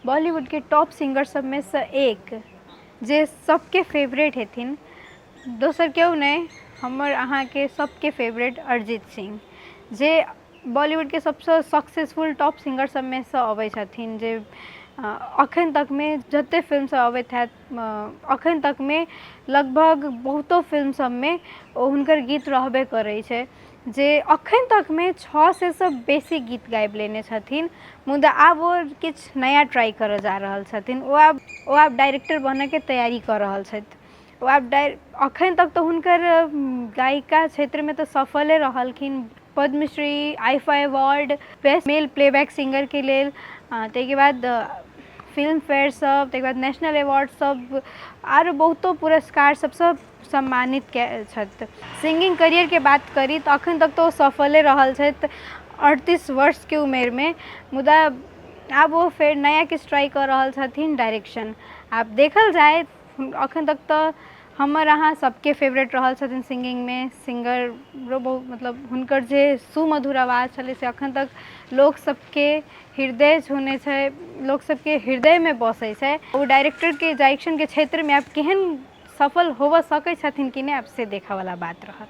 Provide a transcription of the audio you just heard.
बॉलीवुड के top singer सब में से एक जे सबके फेवरेट हेथिन, दोसर केओ नहीं, हमर अहाँ के सबके फेवरेट अरिजीत सिंह, जे बॉलीवुड के सबसे सक्सेसफुल टॉप सिंगर सब में से अबै छथिन। जे अखन तक में जते फिल्म सब अबैत हैत, अखन तक में लगभग बहुतो फिल्म सब में हुनकर गीत रहबे करै छै, जे अखन तक में 6 से बेसी गीत गाबि लेने छथिन। मुदा आब वो किछु नया ट्राई करऽ जा रहल छथिन। वो आब डायरेक्टर बनऽ के तैयारी कऽ रहल छथि। वो आब अखन तक तो हुनकर गायिका क्षेत्र में तो सफले रहलखिन। Padma Shri, IIFA award, best male playback singer के लेल, ताहिके बाद फिल्म फेयर सब, ताहिके बाद नेशनल अवार्ड सब, आर बहुतो पुरस्कार सबसँ सम्मानित छथि। सिंगिंग करियर के बात करी तो अखन तक तो सफले रहल छथि 38 वर्ष के उम्र में। मुदा आब वो फेर नया किछु ट्राई कर रहल छथिन, डायरेक्शन। आब देखल जाए, अखन तक तो हमर अहाँ सबके फेवरेट रहल छथिन सिंगिंग में। सिंगर बहुत मतलब हुनकर जे सुमधुर आवाज छलै से अखन तक लोक सबके हृदय छूने छै, लोक सबके हृदय में बसै छै। वो डायरेक्टर के डायरेक्शन के क्षेत्र में आब केहन सफल होबऽ सकै छथिन कि नहीं, आब से देखऽ वाला बात रहत।